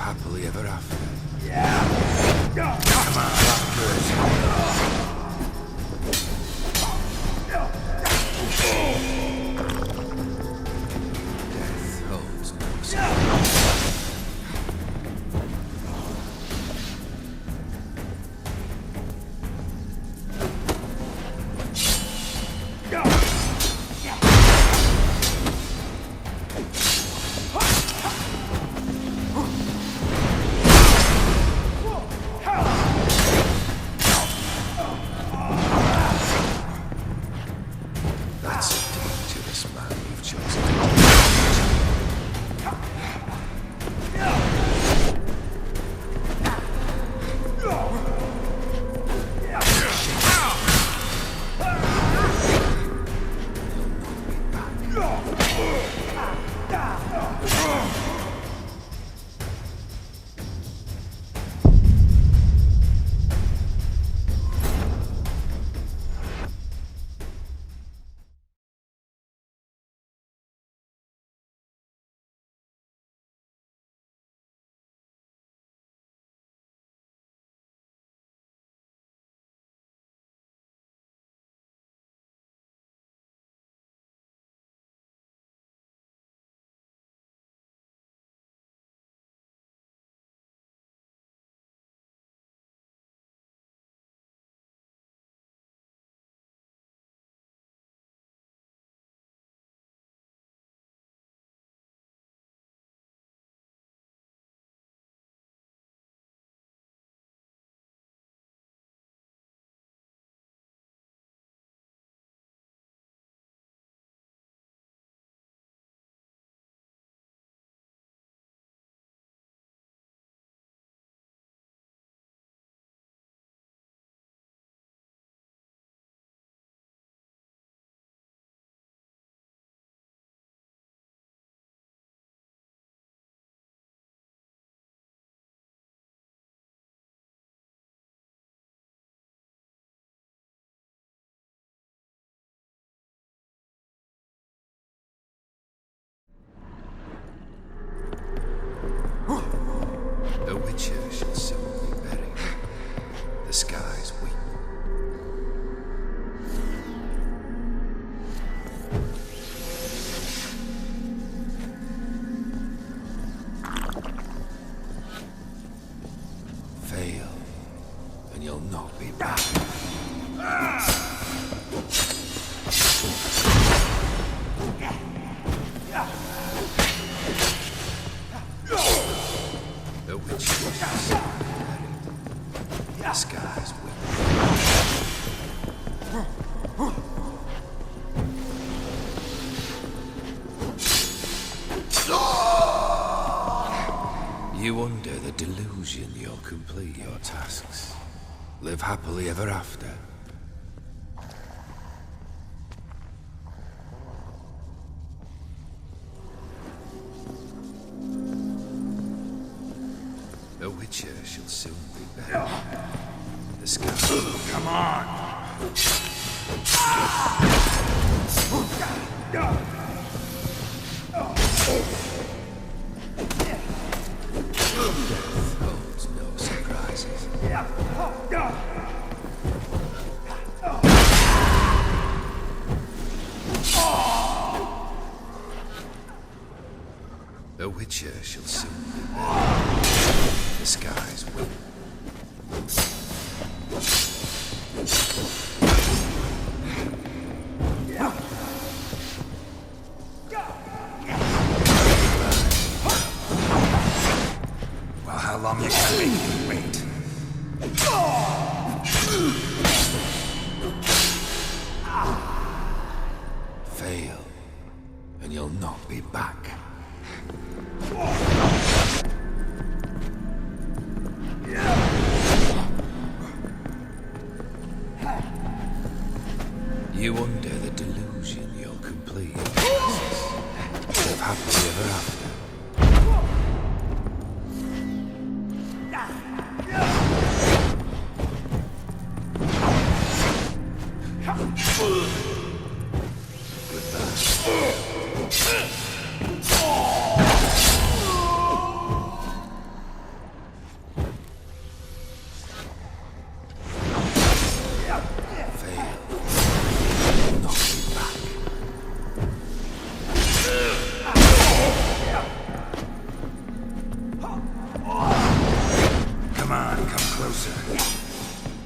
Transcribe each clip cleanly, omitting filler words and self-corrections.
happily ever after. Come on, I'm good. Death holds no secrets. That's a dangerous man you've chosen. The Witcher shall soon be buried. The skies weep. Fail, and you'll not be back. The Witcher shall soon be buried. The skies weep. You under the delusion you'll complete your tasks. Live happily ever after. The Witcher shall soon be buried. The skies. Come on. Death holds no surprises. The Witcher shall soon be buried. The skies weep. Well, how long you gonna make me wait? Fail, and you'll not be back. You under the delusion you'll complete your tasks. Live happily ever after. closer.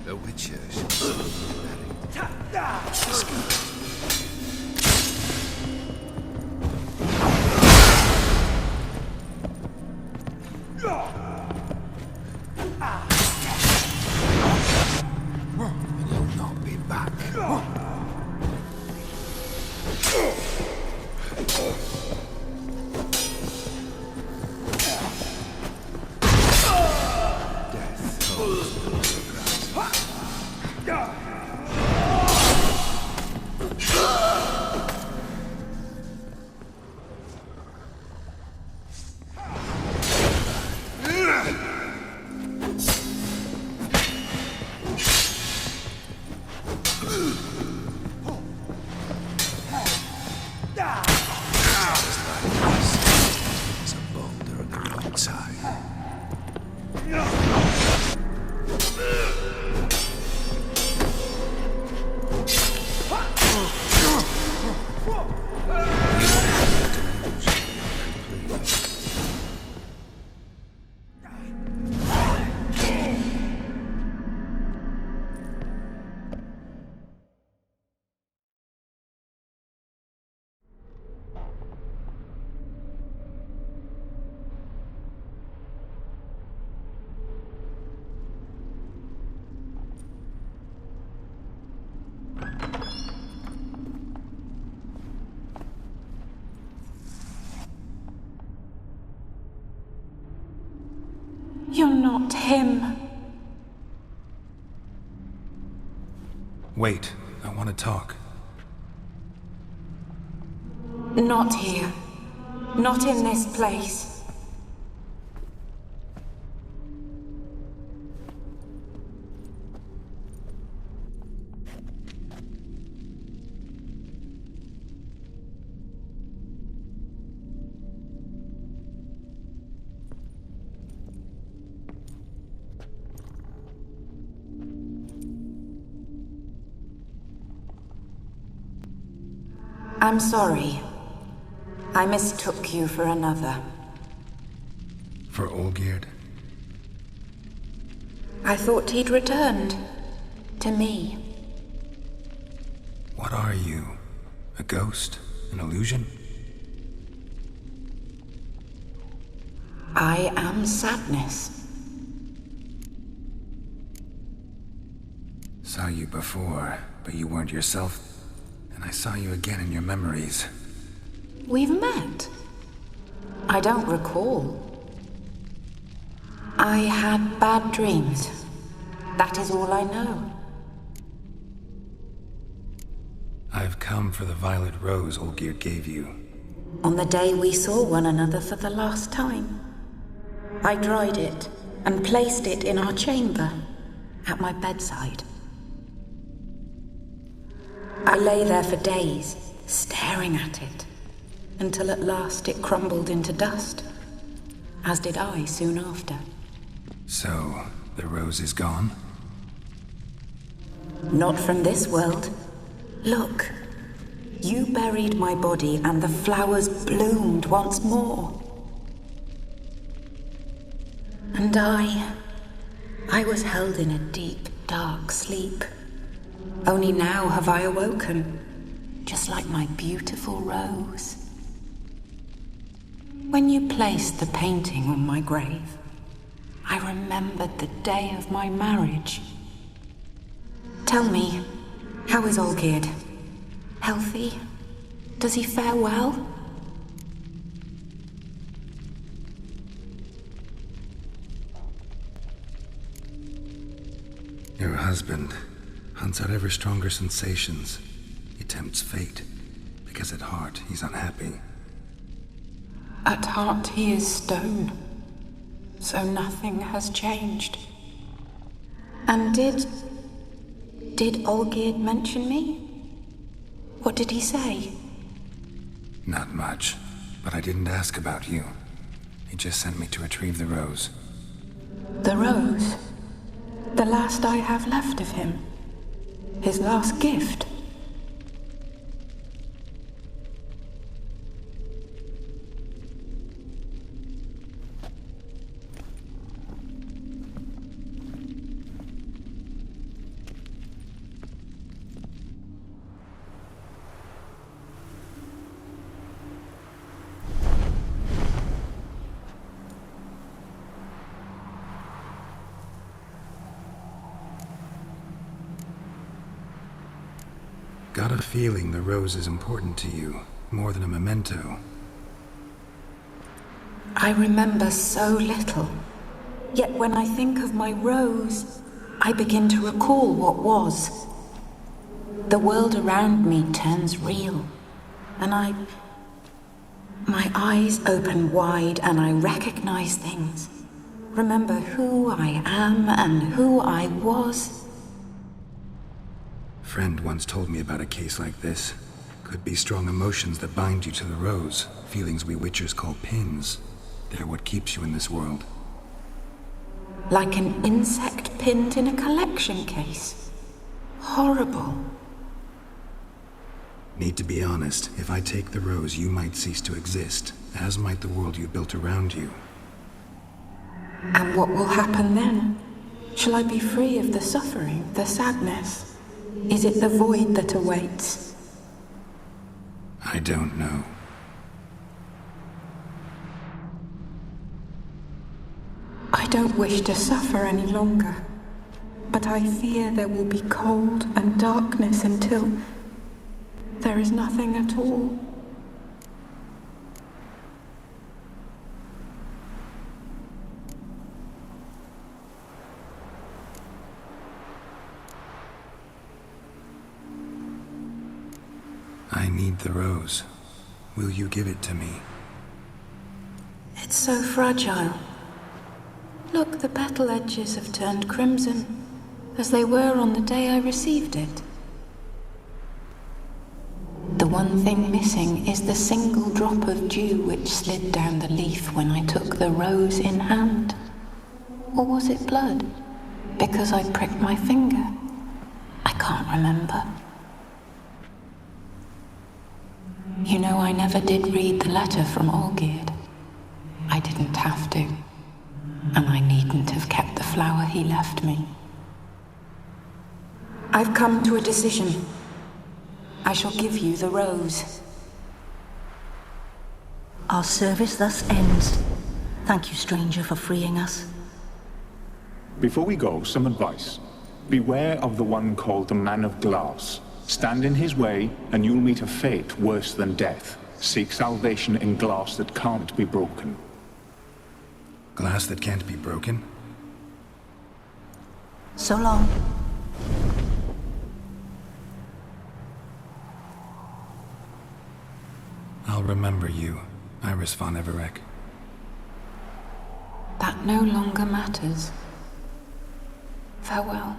A witcher should still be buried. Disguised. And you'll not be back. Death holds no surprise. It's a boulder on the wrong side. You're not him. Wait, I want to talk. Not here. Not in this place. I'm sorry. I mistook you for another. For Olgierd? I thought he'd returned. To me. What are you? A ghost? An illusion? I am sadness. Saw you before, but you weren't yourself. And I saw you again in your memories. We've met. I don't recall. I had bad dreams. That is all I know. I've come for the violet rose Olgierd gave you. On the day we saw one another for the last time, I dried it and placed it in our chamber, at my bedside. I lay there for days, staring at it, until at last it crumbled into dust, as did I soon after. So, the rose is gone? Not from this world. Look, you buried my body and the flowers bloomed once more. And I was held in a deep, dark sleep. Only now have I awoken, just like my beautiful rose. When you placed the painting on my grave, I remembered the day of my marriage. Tell me, how is Olgierd? Healthy? Does he fare well? Your husband hunts out ever stronger sensations. He tempts fate, because at heart he's unhappy. At heart he is stone, so nothing has changed. And did Olgierd mention me? What did he say? Not much, but I didn't ask about you. He just sent me to retrieve the rose. The rose? The last I have left of him? His last gift? got a feeling the rose is important to you, more than a memento. I remember so little. Yet when I think of my rose, I begin to recall what was. The world around me turns real, and my eyes open wide and I recognize things. Remember who I am and who I was. Friend once told me about a case like this. Could be strong emotions that bind you to the rose, feelings we witchers call pins. They're what keeps you in this world. Like an insect pinned in a collection case. Horrible. Need to be honest, if I take the rose, you might cease to exist, as might the world you built around you. And what will happen then? Shall I be free of the suffering, the sadness? Is it the void that awaits? I don't know. I don't wish to suffer any longer, but I fear there will be cold and darkness until there is nothing at all. I need the rose. Will you give it to me? It's so fragile. Look, the petal edges have turned crimson, as they were on the day I received it. The one thing missing is the single drop of dew which slid down the leaf when I took the rose in hand. Or was it blood? Because I pricked my finger? I can't remember. You know, I never did read the letter from Olgierd. I didn't have to. And I needn't have kept the flower he left me. I've come to a decision. I shall give you the rose. Our service thus ends. Thank you, stranger, for freeing us. Before we go, some advice. Beware of the one called the Man of Glass. Stand in his way, and you'll meet a fate worse than death. Seek salvation in glass that can't be broken. Glass that can't be broken? So long. I'll remember you, Iris von Everec. That no longer matters. Farewell.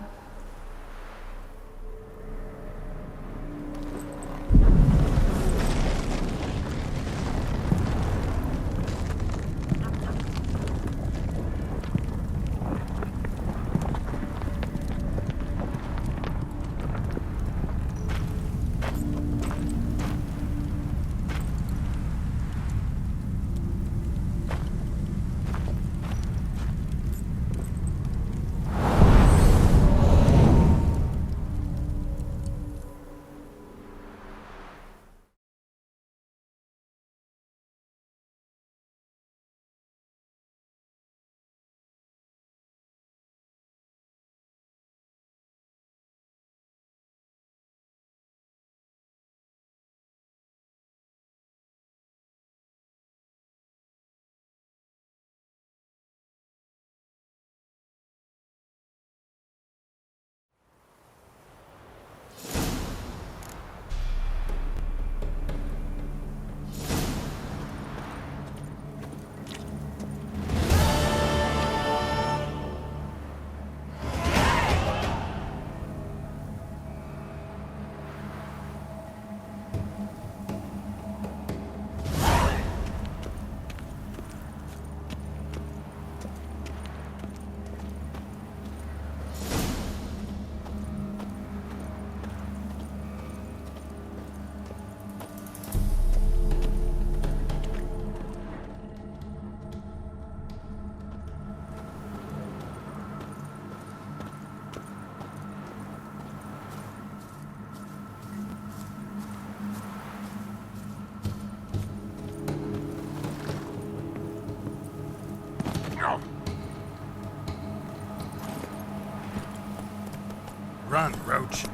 Run, Roach.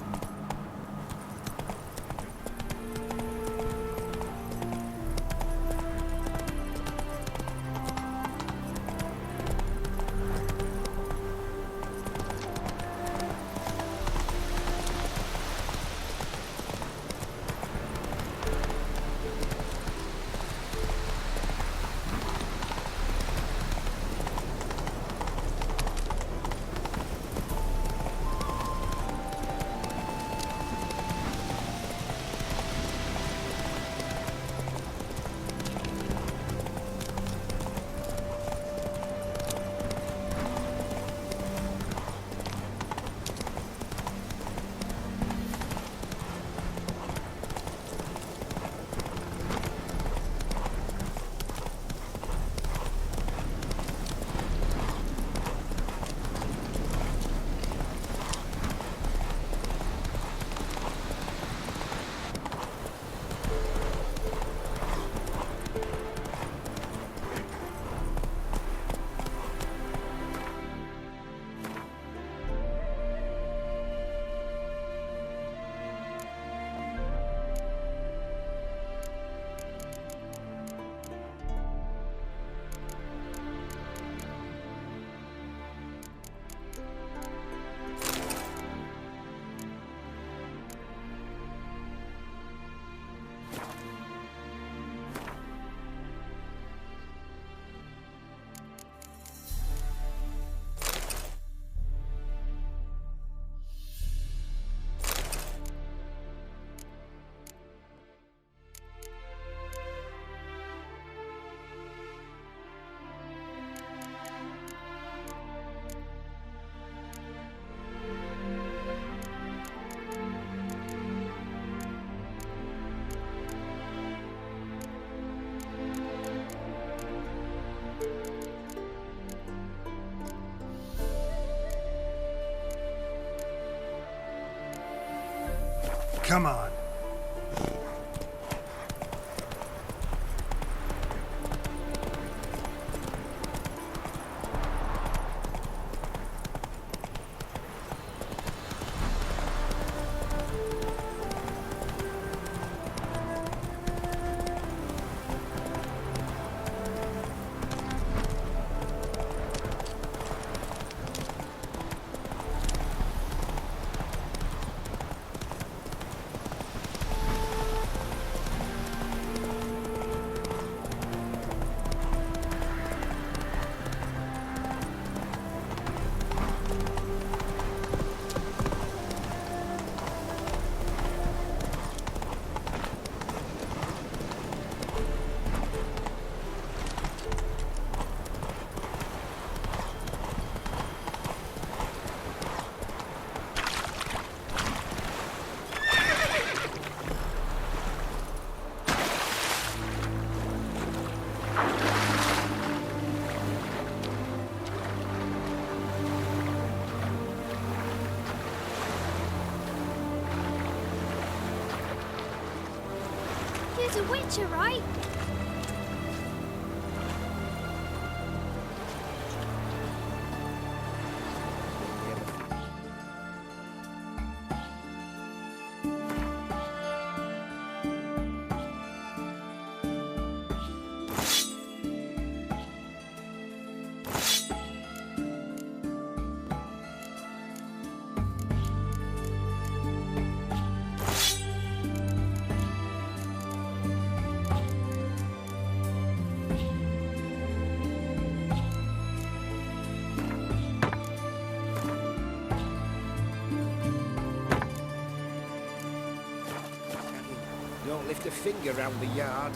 Come on. He's a witcher, right? Don't lift a finger round the yard.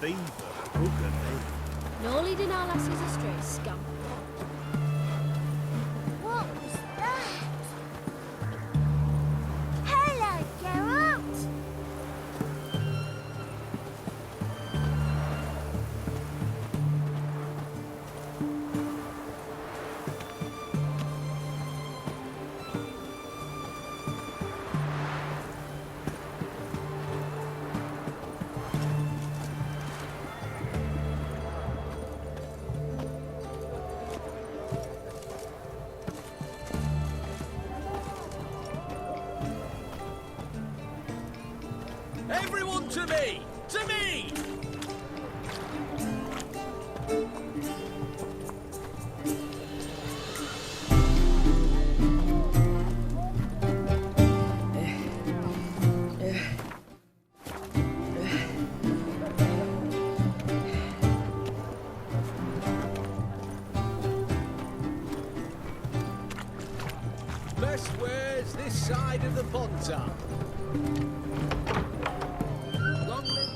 Beaver, look at me. No leading our lasses astray, scum. What was that? Hello, Geralt! Everyone to me! To me! Best wares this side of the Pontar. Long live...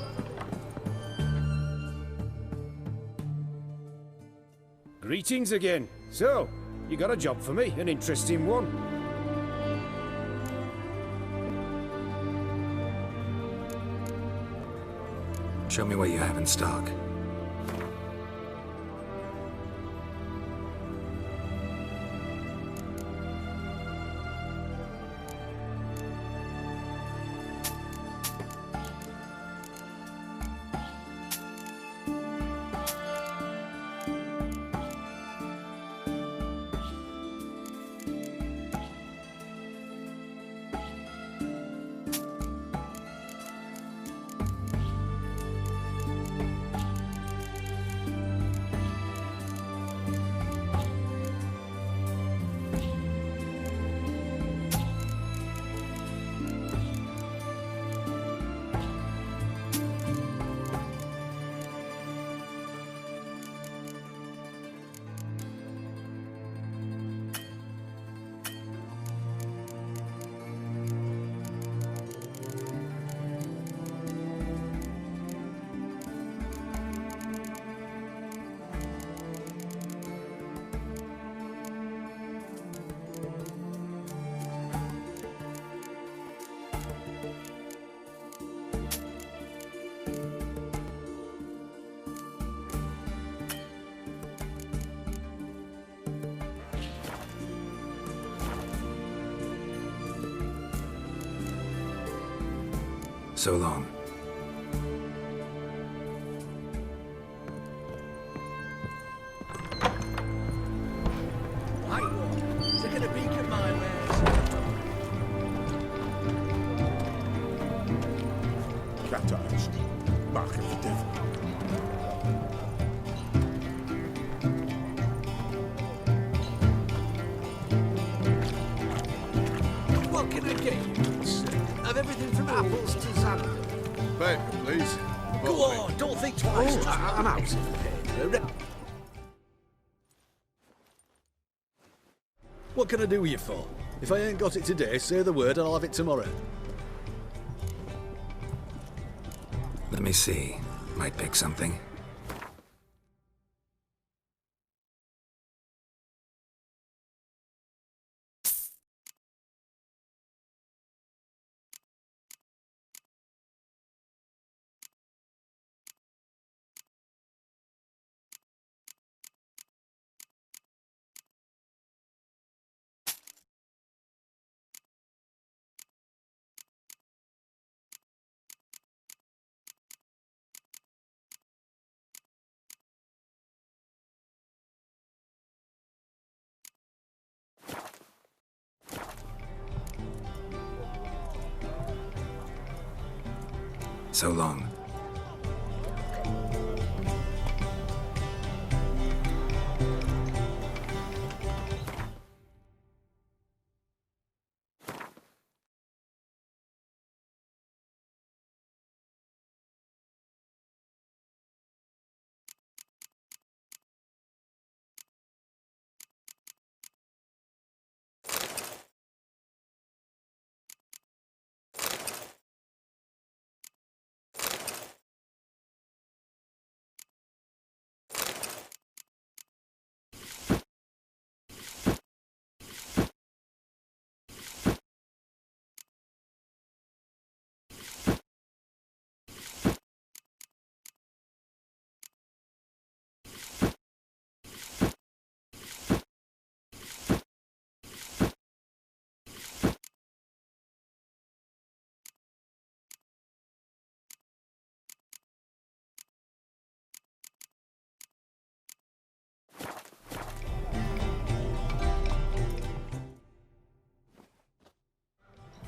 Greetings again. So, you got a job for me, an interesting one. Show me what you have in stock. So long. Right one. Taking a peek at my wares. Cat eyes. Mark of the devil. What can I get you, sir? Have everything from apples to xanthan. Paper, please. Go on, don't think twice. I'm out of here. What can I do you for? If I ain't got it today, say the word and I'll have it tomorrow. Let me see. Might pick something. So long.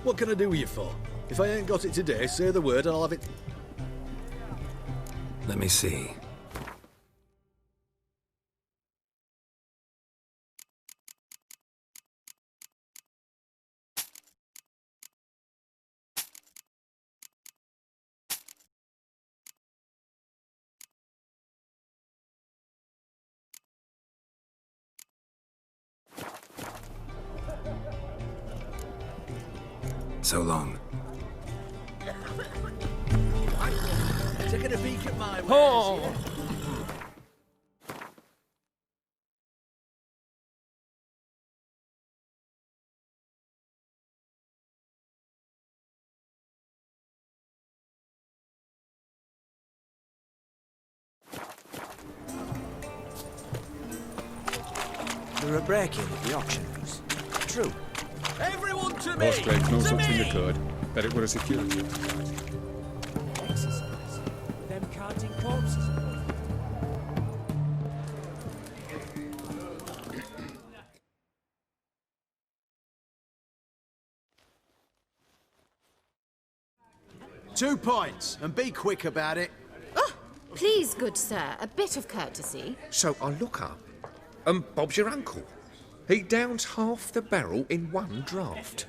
What can I do you for? If I ain't got it today, say the word and I'll have it. Let me see. So long. Taking a peek at my wares. Oh! There are breaking at the auctions. True. Everyone to me! Musgrave knows To something me! occurred. Bet it were a security. Exercise. Them carting corpses. Two points, and be quick about it. Oh, please, good sir, a bit of courtesy. So I look up, and Bob's your uncle. He downs half the barrel in one draught.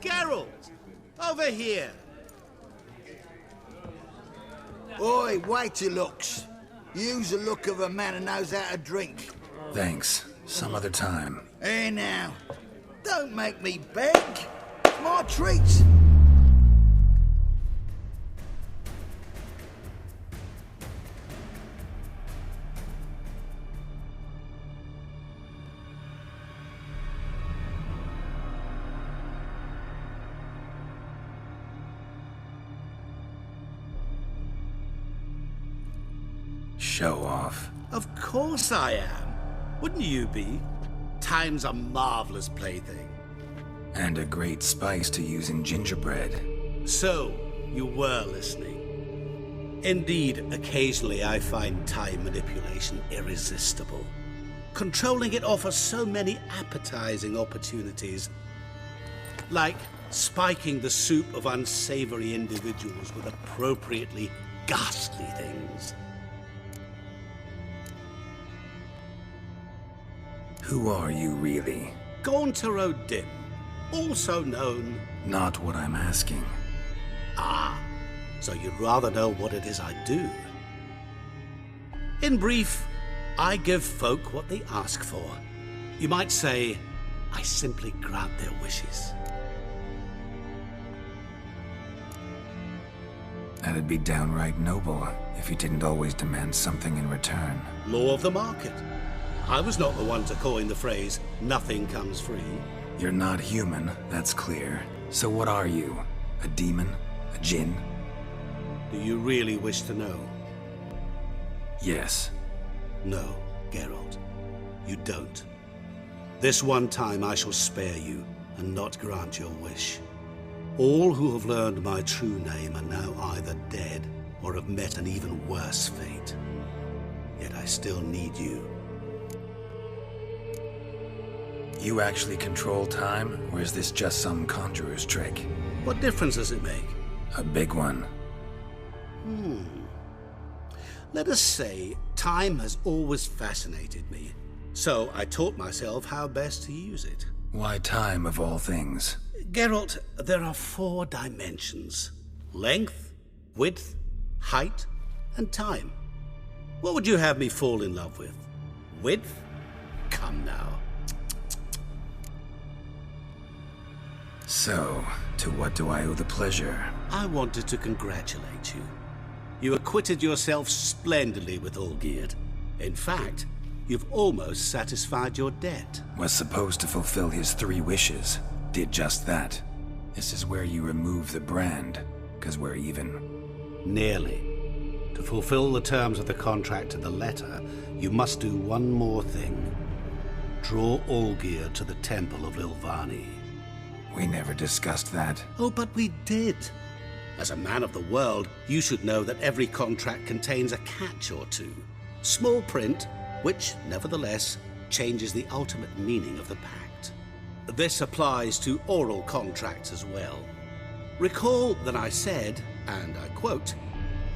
Geralt, over here. Oi, wait your looks. Use the look of a man who knows how to drink. Thanks. Some other time. Hey now, don't make me beg. It's my treat. Show off. Of course I am. Wouldn't you be? Time's a marvelous plaything. And a great spice to use in gingerbread. So, you were listening. Indeed, occasionally I find time manipulation irresistible. Controlling it offers so many appetizing opportunities. Like spiking the soup of unsavory individuals with appropriately ghastly things. Who are you, really? Gauntero Dim, also known... Not what I'm asking. Ah, so you'd rather know what it is I do. In brief, I give folk what they ask for. You might say, I simply grant their wishes. That'd be downright noble if you didn't always demand something in return. Law of the market. I was not the one to coin the phrase, nothing comes free. You're not human, that's clear. So what are you? A demon? A djinn? Do you really wish to know? Yes. No, Geralt. You don't. This one time I shall spare you and not grant your wish. All who have learned my true name are now either dead or have met an even worse fate. Yet I still need you. You actually control time, or is this just some conjurer's trick? What difference does it make? A big one. Let us say, time has always fascinated me. So I taught myself how best to use it. Why time, of all things? Geralt, there are 4 dimensions. Length, width, height, and time. What would you have me fall in love with? Width? Come now. So, to what do I owe the pleasure? I wanted to congratulate you. You acquitted yourself splendidly with Olgierd. In fact, you've almost satisfied your debt. Was supposed to fulfill his 3 wishes. Did just that. This is where you remove the brand, 'cause we're even. Nearly. To fulfill the terms of the contract to the letter, you must do one more thing. Draw Olgierd to the Temple of Lilvani. We never discussed that. Oh, but we did. As a man of the world, you should know that every contract contains a catch or two. Small print, which, nevertheless, changes the ultimate meaning of the pact. This applies to oral contracts as well. Recall that I said, and I quote,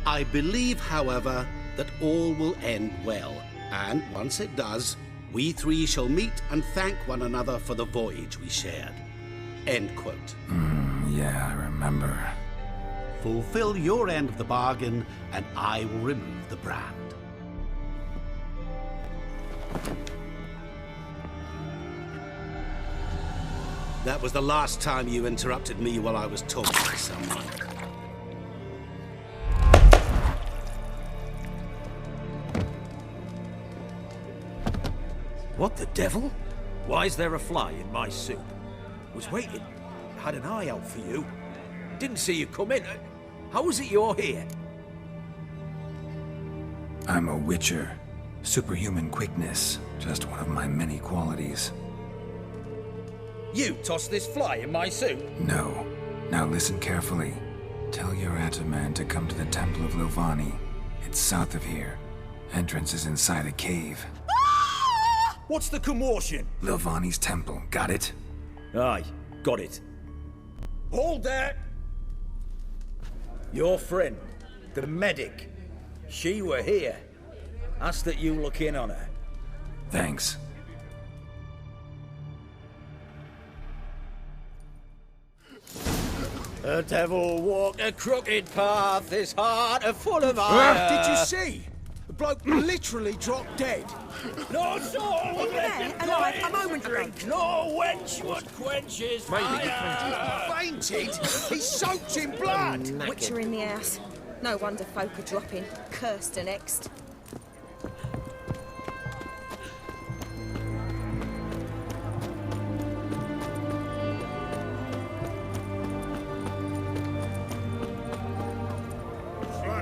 I believe, however, that all will end well, and once it does, we 3 shall meet and thank one another for the voyage we shared. End quote. Yeah, I remember. Fulfill your end of the bargain, and I will remove the brand. That was the last time you interrupted me while I was talking to someone. What the devil? Why is there a fly in my soup? Was waiting. Had an eye out for you. Didn't see you come in. How is it you're here? I'm a witcher. Superhuman quickness. Just one of my many qualities. You tossed this fly in my soup? No. Now listen carefully. Tell your Ataman to come to the Temple of Lilvani. It's south of here. Entrance is inside a cave. What's the commotion? Lilvani's temple. Got it? Aye, got it. Hold there! Your friend, the medic, she were here. Ask that you look in on her. Thanks. The devil walk a crooked path, his heart a full of iron. Did you see? The bloke literally dropped dead. No soul there, alive a moment ago. No wench would quench his fire. Fainted? He's soaked in blood. Witcher in the house. No wonder folk are dropping. Cursed and next.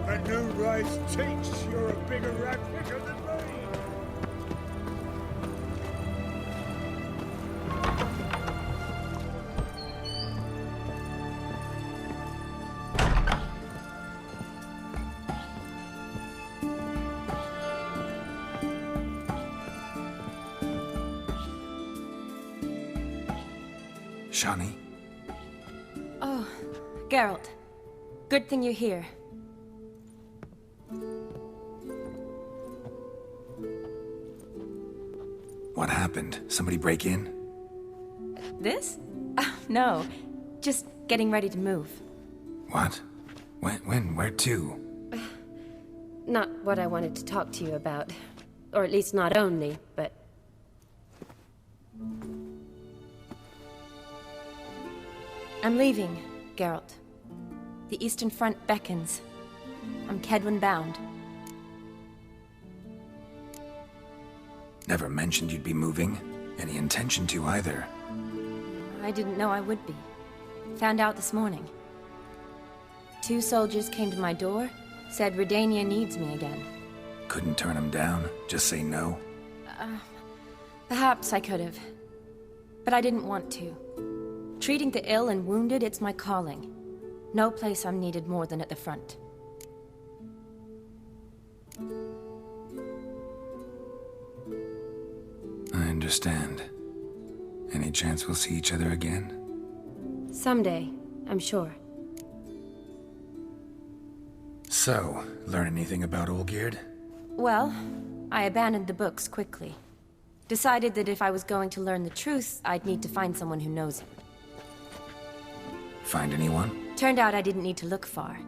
The new race thinks you're a bigger rat picker than me. Shani? Oh, Geralt. Good thing you're here. What happened? Somebody break in? This? No. Just getting ready to move. What? When? Where to? Not what I wanted to talk to you about. Or at least not only, but... I'm leaving, Geralt. The Eastern Front beckons. I'm Kedwen bound. Never mentioned you'd be moving. Any intention to either. I didn't know I would be. Found out this morning. 2 soldiers came to my door, said Redania needs me again. Couldn't turn him down? Just say no? Perhaps I could have. But I didn't want to. Treating the ill and wounded, it's my calling. No place I'm needed more than at the front. I understand. Any chance we'll see each other again? Someday, I'm sure. So, learn anything about Olgierd? Well, I abandoned the books quickly. Decided that if I was going to learn the truth, I'd need to find someone who knows him. Find anyone? Turned out I didn't need to look far.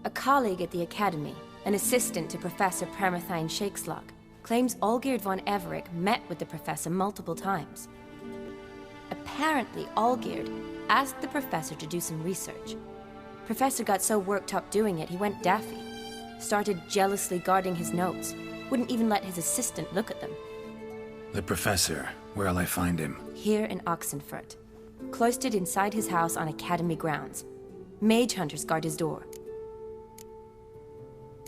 A colleague at the Academy, an assistant to Professor Permathine Shakeslog, claims Olgierd von Everec met with the professor multiple times. Apparently, Olgierd asked the professor to do some research. Professor got so worked up doing it, he went daffy. Started jealously guarding his notes. Wouldn't even let his assistant look at them. The professor. Where'll I find him? Here in Oxenfurt. Cloistered inside his house on Academy grounds. Mage hunters guard his door.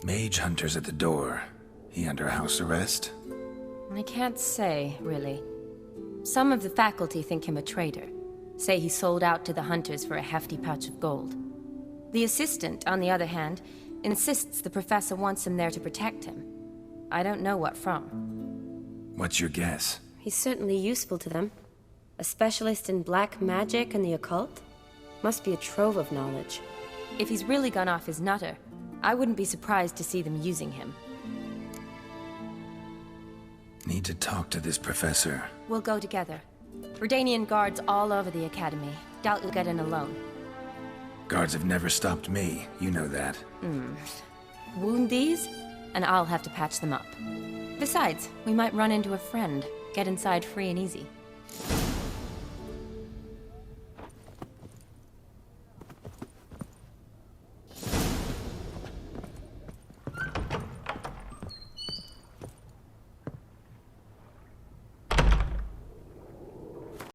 Mage hunters at the door. He under house arrest? I can't say, really. Some of the faculty think him a traitor. Say he sold out to the hunters for a hefty pouch of gold. The assistant, on the other hand, insists the professor wants him there to protect him. I don't know what from. What's your guess? He's certainly useful to them. A specialist in black magic and the occult? Must be a trove of knowledge. If he's really gone off his nutter, I wouldn't be surprised to see them using him. Need to talk to this professor. We'll go together. Redanian guards all over the Academy. Doubt you'll get in alone. Guards have never stopped me. You know that. Wound these, and I'll have to patch them up. Besides, we might run into a friend. Get inside free and easy.